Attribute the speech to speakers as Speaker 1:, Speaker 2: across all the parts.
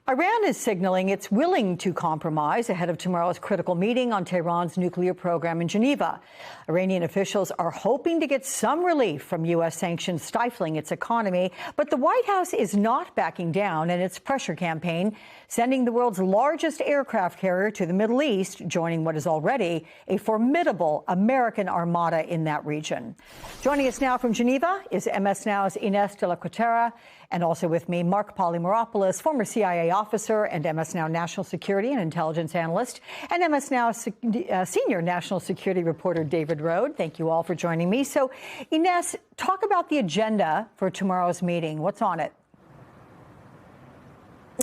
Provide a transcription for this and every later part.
Speaker 1: Iran is signaling it's willing to compromise ahead of tomorrow's critical meeting on Tehran's nuclear program in Geneva. Iranian officials are hoping to get some relief from U.S. sanctions stifling its economy, but the White House is not backing down in its pressure campaign, sending the world's largest aircraft carrier to the Middle East, joining what is already a formidable American armada in that region. Joining us now from Geneva is MS Now's Ines de la Cuetara, and also with me, Mark Polymeropoulos, former CIA officer and MS Now national security and intelligence analyst, and MS Now senior national security reporter David Rohde. Thank you all for joining me. So, Ines, talk about the agenda for tomorrow's meeting. What's on it?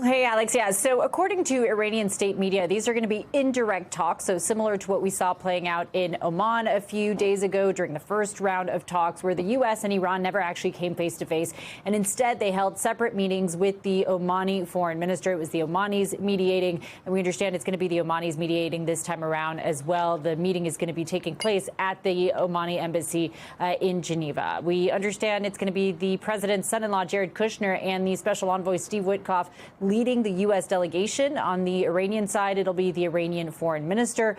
Speaker 2: Hey, Alex. Yeah, so according to Iranian state media, these are going to be indirect talks, so similar to what we saw playing out in Oman a few days ago during the first round of talks, where the U.S. and Iran never actually came face to face, and instead they held separate meetings with the Omani foreign minister. It was the Omanis mediating, and we understand it's going to be the Omanis mediating this time around as well. The meeting is going to be taking place at the Omani embassy in Geneva. We understand it's going to be the president's son-in-law, Jared Kushner, and the special envoy, Steve Witkoff, leading the U.S. delegation. On the Iranian side, it'll be the Iranian foreign minister.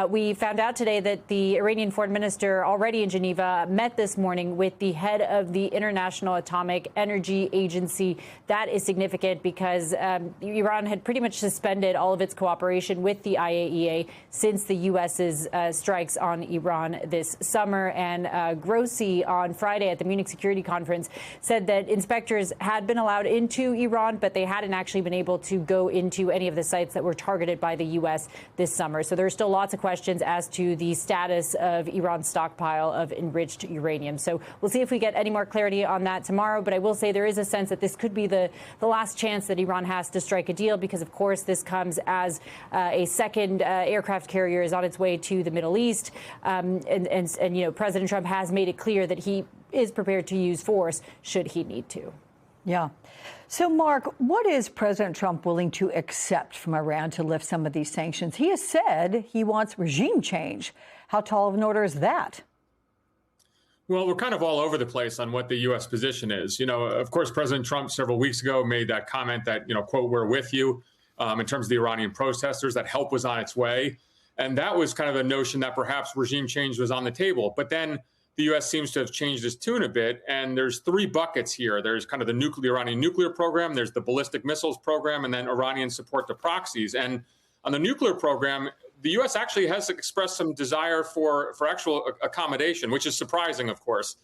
Speaker 2: We found out today that the Iranian foreign minister already in Geneva met this morning with the head of the International Atomic Energy Agency. That is significant because Iran had pretty much suspended all of its cooperation with the IAEA since the U.S.'s strikes on Iran this summer. And Grossi on Friday at the Munich Security Conference said that inspectors had been allowed into Iran, but they hadn't actually been able to go into any of the sites that were targeted by the U.S. this summer. So there are still lots of questions as to the status of Iran's stockpile of enriched uranium. So we'll see if we get any more clarity on that tomorrow. But I will say there is a sense that this could be the last chance that Iran has to strike a deal, because, of course, this comes as a second aircraft carrier is on its way to the Middle East. And you know, President Trump has made it clear that he is prepared to use force should he need to.
Speaker 1: Yeah. So, Mark, what is President Trump willing to accept from Iran to lift some of these sanctions? He has said he wants regime change. How tall of an order is that?
Speaker 3: Well, we're kind of all over the place on what the U.S. position is. You know, of course, President Trump several weeks ago made that comment that, you know, quote, "we're with you," in terms of the Iranian protesters, that help was on its way. And that was kind of a notion that perhaps regime change was on the table. But then the U.S. seems to have changed its tune a bit, and there's three buckets here. There's kind of the Iranian nuclear program, there's the ballistic missiles program, and then Iranian support to proxies. And on the nuclear program, the U.S. actually has expressed some desire for actual accommodation, which is surprising, of course,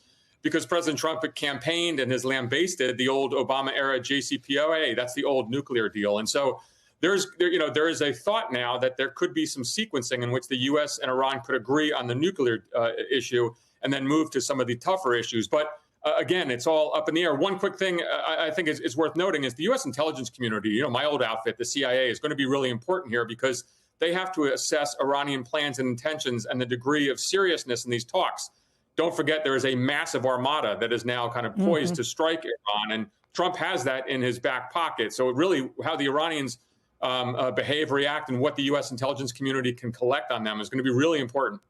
Speaker 3: because President Trump had campaigned and has lambasted the old Obama-era JCPOA. That's the old nuclear deal. And so there is a thought now that there could be some sequencing in which the U.S. and Iran could agree on the nuclear issue and then move to some of the tougher issues. But again, it's all up in the air. One quick thing I think is worth noting is the U.S. intelligence community, you know, my old outfit, the CIA, is going to be really important here, because they have to assess Iranian plans and intentions and the degree of seriousness in these talks. Don't forget, there is a massive armada that is now kind of poised to strike Iran, and Trump has that in his back pocket. So really, how the Iranians behave, react, and what the U.S. intelligence community can collect on them is going to be really important.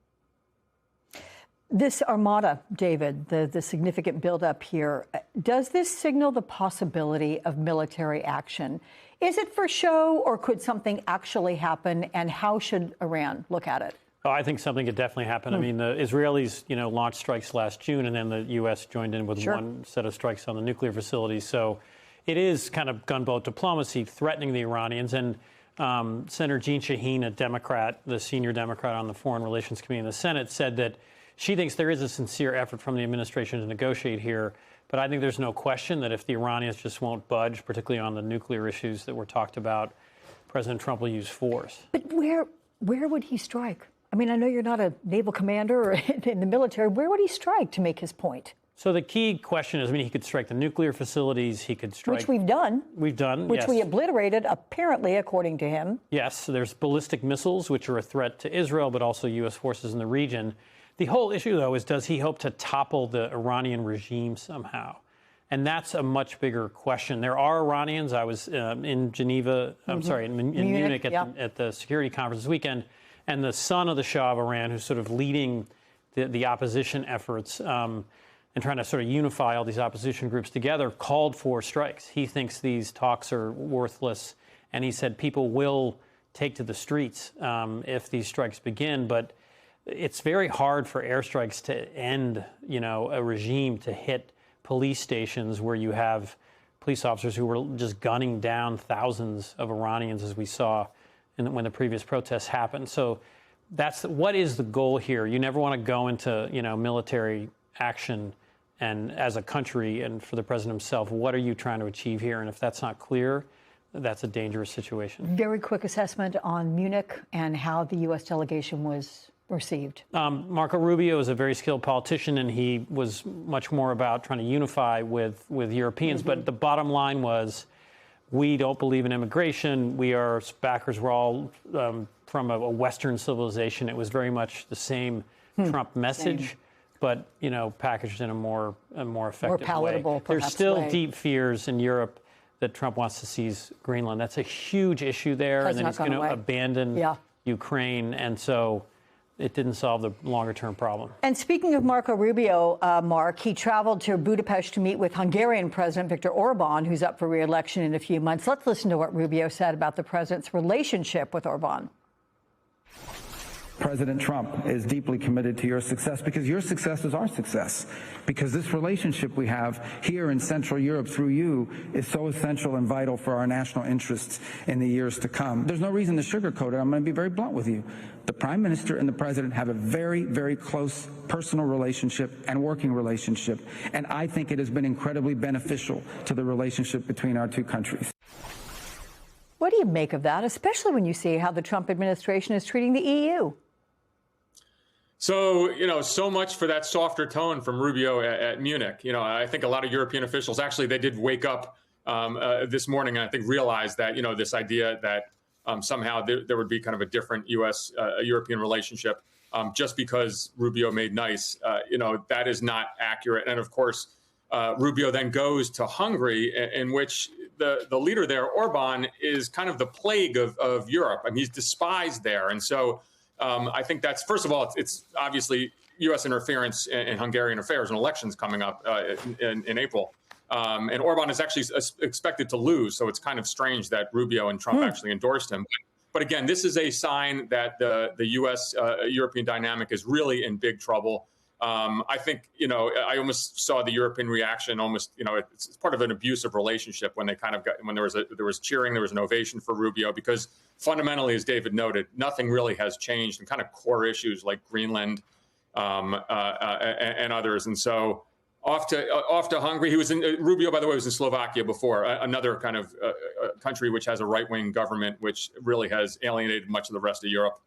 Speaker 1: This armada, David, the significant buildup here, does this signal the possibility of military action? Is it for show, or could something actually happen? And how should Iran look at it?
Speaker 4: Oh, I think something could definitely happen. I mean, the Israelis, you know, launched strikes last June, and then the U.S. joined in with one set of strikes on the nuclear facilities. So it is kind of gunboat diplomacy threatening the Iranians. And Senator Jeanne Shaheen, a Democrat, the senior Democrat on the Foreign Relations Committee in the Senate, said that she thinks there is a sincere effort from the administration to negotiate here. But I think there's no question that if the Iranians just won't budge, particularly on the nuclear issues that were talked about, President Trump will use force.
Speaker 1: But where would he strike? I mean, I know you're not a naval commander or in the military. Where would he strike to make his point?
Speaker 4: So the key question is, I mean, he could strike the nuclear facilities. He could strike...
Speaker 1: Which we've done.
Speaker 4: We've done,
Speaker 1: Which
Speaker 4: yes.
Speaker 1: we obliterated, apparently, according to him.
Speaker 4: Yes, so there's ballistic missiles, which are a threat to Israel, but also U.S. forces in the region. The whole issue, though, is does he hope to topple the Iranian regime somehow? And that's a much bigger question. There are Iranians. I was in Geneva, in Munich at the security conference this weekend, and the son of the Shah of Iran, who's sort of leading the opposition efforts, and trying to sort of unify all these opposition groups together, called for strikes. He thinks these talks are worthless, and he said people will take to the streets if these strikes begin. But it's very hard for airstrikes to end, a regime, to hit police stations where you have police officers who were just gunning down thousands of Iranians, as we saw when the previous protests happened. So what is the goal here? You never want to go into, military action, and as a country, and for the president himself, what are you trying to achieve here? And if that's not clear, that's a dangerous situation.
Speaker 1: Very quick assessment on Munich and how the U.S. delegation was received.
Speaker 4: Marco Rubio is a very skilled politician, and he was much more about trying to unify with Europeans. But the bottom line was, we don't believe in immigration. Our backers were all from a Western civilization. It was very much the same Trump message, but packaged in a more effective,
Speaker 1: more palatable,
Speaker 4: way. There's
Speaker 1: perhaps,
Speaker 4: still deep fears in Europe that Trump wants to seize Greenland. That's a huge issue there, and then he's going to abandon Ukraine, and so it didn't solve the longer-term problem.
Speaker 1: And speaking of Marco Rubio, Mark, he traveled to Budapest to meet with Hungarian President Viktor Orban, who's up for re-election in a few months. Let's listen to what Rubio said about the president's relationship with Orban.
Speaker 5: President Trump is deeply committed to your success, because your success is our success, because this relationship we have here in Central Europe through you is so essential and vital for our national interests in the years to come. There's no reason to sugarcoat it. I'm going to be very blunt with you. The Prime Minister and the President have a very, very close personal relationship and working relationship, and I think it has been incredibly beneficial to the relationship between our two countries.
Speaker 1: What do you make of that, especially when you see how the Trump administration is treating the EU?
Speaker 3: So, so much for that softer tone from Rubio at Munich. I think a lot of European officials, actually, they did wake up this morning and I think realized that, this idea that somehow there would be kind of a different U.S.-European relationship just because Rubio made nice, that is not accurate. And of course, Rubio then goes to Hungary, in which the leader there, Orban, is kind of the plague of Europe. I mean, he's despised there. And so I think that's, first of all, it's obviously U.S. interference in Hungarian affairs and elections coming up in April. And Orban is actually expected to lose. So it's kind of strange that Rubio and Trump actually endorsed him. But again, this is a sign that the U.S.-European dynamic is really in big trouble. I think, I almost saw the European reaction almost, it's part of an abusive relationship when they kind of when there was cheering, there was an ovation for Rubio, because fundamentally, as David noted, nothing really has changed in kind of core issues like Greenland and others. And so off to Hungary. Rubio, by the way, was in Slovakia before, another kind of country which has a right-wing government, which really has alienated much of the rest of Europe.